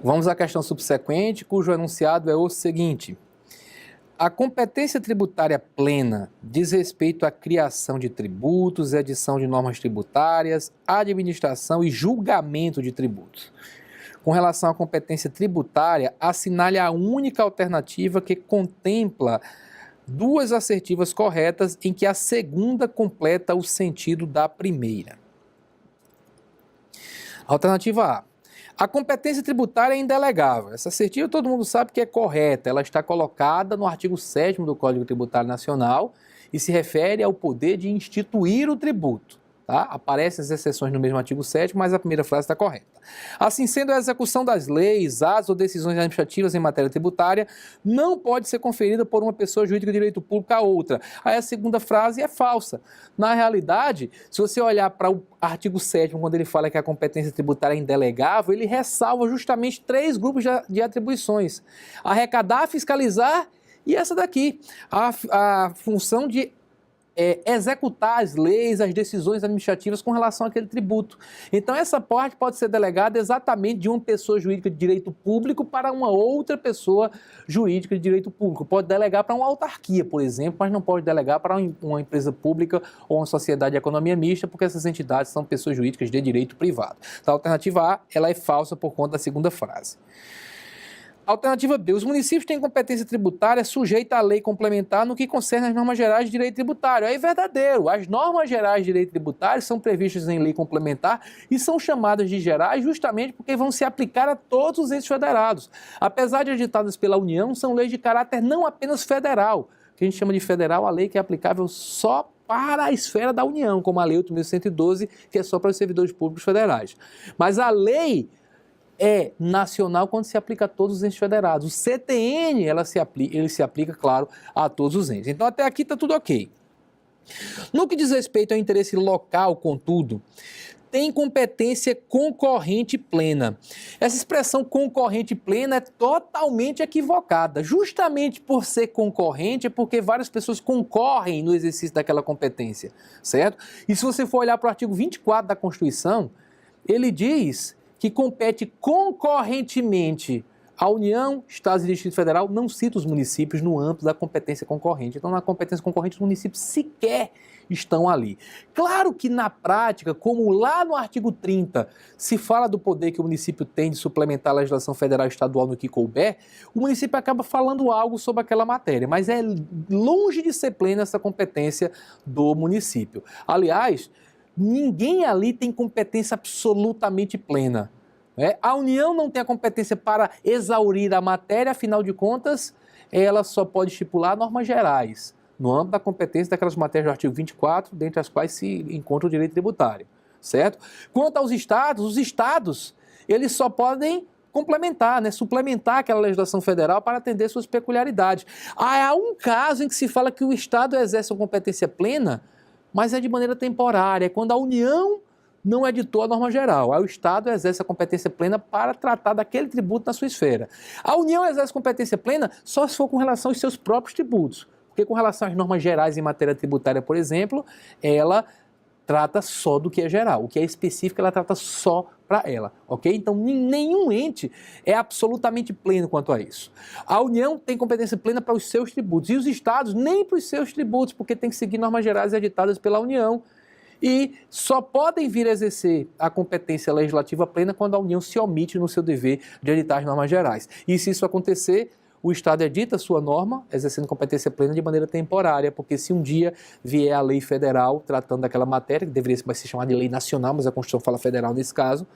Vamos à questão subsequente, cujo enunciado é o seguinte. A competência tributária plena diz respeito à criação de tributos, edição de normas tributárias, administração e julgamento de tributos. Com relação à competência tributária, assinale a única alternativa que contempla duas assertivas corretas em que a segunda completa o sentido da primeira. Alternativa A. A competência tributária é indelegável. Essa assertiva todo mundo sabe que é correta. Ela está colocada no artigo 7º do Código Tributário Nacional e se refere ao poder de instituir o tributo. Tá? Aparecem as exceções no mesmo artigo 7º, mas a primeira frase está correta. Assim sendo, a execução das leis, atos ou decisões administrativas em matéria tributária não pode ser conferida por uma pessoa jurídica de direito público a outra. Aí a segunda frase é falsa. Na realidade, se você olhar para o artigo 7º, quando ele fala que a competência tributária é indelegável, ele ressalva justamente 3 grupos de atribuições: arrecadar, fiscalizar e essa daqui, a função de executar as leis, as decisões administrativas com relação àquele tributo. Então, essa parte pode ser delegada exatamente de uma pessoa jurídica de direito público para uma outra pessoa jurídica de direito público. Pode delegar para uma autarquia, por exemplo, mas não pode delegar para uma empresa pública ou uma sociedade de economia mista, porque essas entidades são pessoas jurídicas de direito privado. Então, a alternativa A, ela é falsa por conta da segunda frase. Alternativa B. Os municípios têm competência tributária sujeita à lei complementar no que concerne às normas gerais de direito tributário. É verdadeiro. As normas gerais de direito tributário são previstas em lei complementar e são chamadas de gerais justamente porque vão se aplicar a todos os entes federados. Apesar de editadas pela União, são leis de caráter não apenas federal, que a gente chama de federal, a lei que é aplicável só para a esfera da União, como a Lei 8.112, que é só para os servidores públicos federais. Mas a lei é nacional quando se aplica a todos os entes federados. O CTN, ele se aplica, claro, a todos os entes. Então, até aqui está tudo ok. No que diz respeito ao interesse local, contudo, tem competência concorrente plena. Essa expressão concorrente plena é totalmente equivocada. Justamente por ser concorrente é porque várias pessoas concorrem no exercício daquela competência, certo? E se você for olhar para o artigo 24 da Constituição, ele diz que compete concorrentemente à União, Estados e Distrito Federal, não cita os municípios no âmbito da competência concorrente. Então, na competência concorrente, os municípios sequer estão ali. Claro que na prática, como lá no artigo 30, se fala do poder que o município tem de suplementar a legislação federal e estadual no que couber, o município acaba falando algo sobre aquela matéria, mas é longe de ser plena essa competência do município. Aliás, ninguém ali tem competência absolutamente plena. A União não tem a competência para exaurir a matéria, afinal de contas, ela só pode estipular normas gerais, no âmbito da competência daquelas matérias do artigo 24, dentre as quais se encontra o direito tributário, certo? Quanto aos estados, os estados, eles só podem complementar, suplementar aquela legislação federal para atender suas peculiaridades. Há um caso em que se fala que o estado exerce uma competência plena, mas é de maneira temporária, é quando a União não editou a norma geral. Aí o Estado exerce a competência plena para tratar daquele tributo na sua esfera. A União exerce competência plena só se for com relação aos seus próprios tributos, porque com relação às normas gerais em matéria tributária, por exemplo, ela trata só do que é geral, o que é específico ela trata só para ela, ok? Então nenhum ente é absolutamente pleno quanto a isso. A União tem competência plena para os seus tributos e os estados nem para os seus tributos, porque tem que seguir normas gerais editadas pela União e só podem vir a exercer a competência legislativa plena quando a União se omite no seu dever de editar as normas gerais. E se isso acontecer, o Estado edita sua norma, exercendo competência plena de maneira temporária, porque se um dia vier a lei federal tratando daquela matéria, que deveria se chamar de lei nacional, mas a Constituição fala federal nesse caso,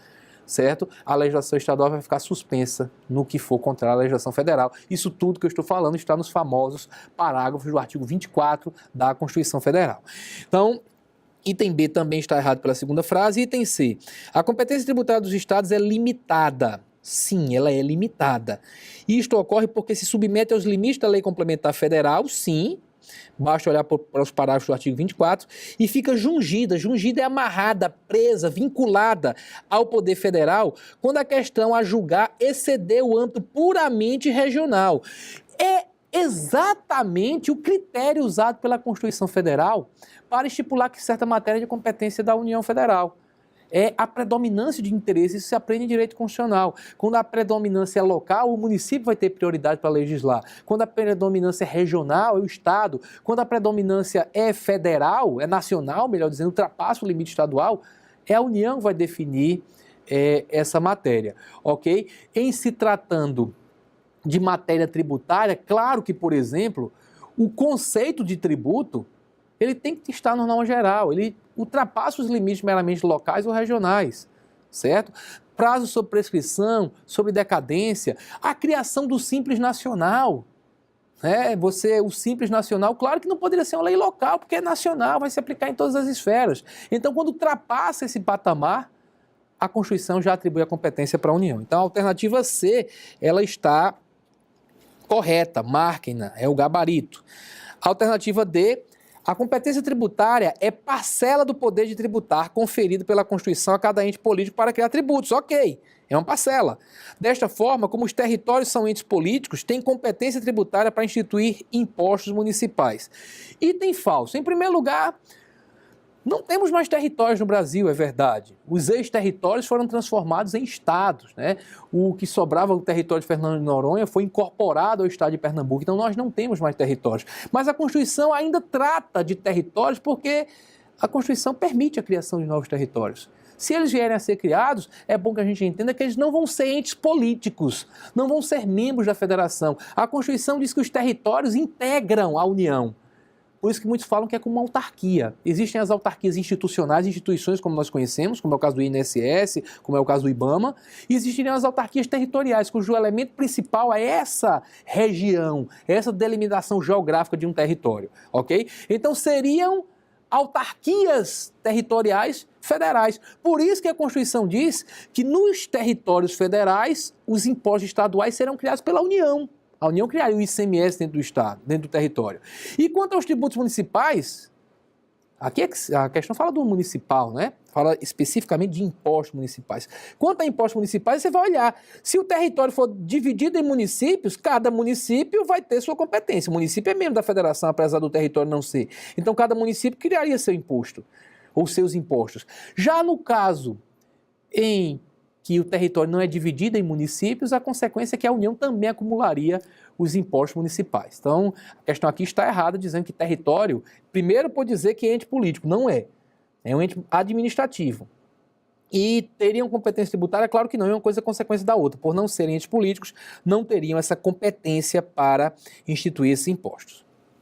certo? A legislação estadual vai ficar suspensa no que for contrário à legislação federal. Isso tudo que eu estou falando está nos famosos parágrafos do artigo 24 da Constituição Federal. Então, item B também está errado pela segunda frase. Item C, a competência tributária dos estados é limitada. Sim, ela é limitada. Isto ocorre porque se submete aos limites da lei complementar federal, sim, basta olhar para os parágrafos do artigo 24, e fica jungida. Jungida é amarrada, presa, vinculada ao poder federal quando a questão a julgar exceder o âmbito puramente regional. É exatamente o critério usado pela Constituição Federal para estipular que certa matéria é de competência da União Federal. é a predominância de interesse. Isso se aprende em direito constitucional. Quando a predominância é local, o município vai ter prioridade para legislar. Quando a predominância é regional, é o Estado. Quando a predominância é federal, é nacional, melhor dizendo, ultrapassa o limite estadual, é a União que vai definir essa matéria, ok? Em se tratando de matéria tributária, claro que, por exemplo, o conceito de tributo, ele tem que estar na norma geral, ele ultrapassa os limites meramente locais ou regionais, certo? Prazo sobre prescrição, sobre decadência, a criação do Simples Nacional, né? O Simples Nacional, claro que não poderia ser uma lei local, porque é nacional, vai se aplicar em todas as esferas. Então, quando ultrapassa esse patamar, a Constituição já atribui a competência para a União. Então, a alternativa C, ela está correta, marquem-na, é o gabarito. A alternativa D, a competência tributária é parcela do poder de tributar conferido pela Constituição a cada ente político para criar tributos. Ok, é uma parcela. Desta forma, como os territórios são entes políticos, têm competência tributária para instituir impostos municipais. Item falso. Em primeiro lugar, não temos mais territórios no Brasil, é verdade. Os ex-territórios foram transformados em estados, né? O que sobrava, o território de Fernando de Noronha, foi incorporado ao estado de Pernambuco. Então nós não temos mais territórios. Mas a Constituição ainda trata de territórios porque a Constituição permite a criação de novos territórios. Se eles vierem a ser criados, é bom que a gente entenda que eles não vão ser entes políticos, não vão ser membros da federação. A Constituição diz que os territórios integram a União. Por isso que muitos falam que é como uma autarquia. Existem as autarquias institucionais, instituições como nós conhecemos, como é o caso do INSS, como é o caso do IBAMA, e existiriam as autarquias territoriais, cujo elemento principal é essa região, essa delimitação geográfica de um território, ok? Então seriam autarquias territoriais federais. Por isso que a Constituição diz que nos territórios federais os impostos estaduais serão criados pela União. A União criaria o ICMS dentro do Estado, dentro do território. E quanto aos tributos municipais, aqui a questão fala do municipal, né? Fala especificamente de impostos municipais. Quanto a impostos municipais, você vai olhar. Se o território for dividido em municípios, cada município vai ter sua competência. O município é membro da federação, apesar do território não ser. Então, cada município criaria seu imposto, ou seus impostos. Já no caso em que o território não é dividido em municípios, a consequência é que a União também acumularia os impostos municipais. Então, a questão aqui está errada, dizendo que território, primeiro pode dizer que é ente político, não é. É um ente administrativo. E teriam competência tributária? Claro que não, é uma coisa consequência da outra. Por não serem entes políticos, não teriam essa competência para instituir esses impostos.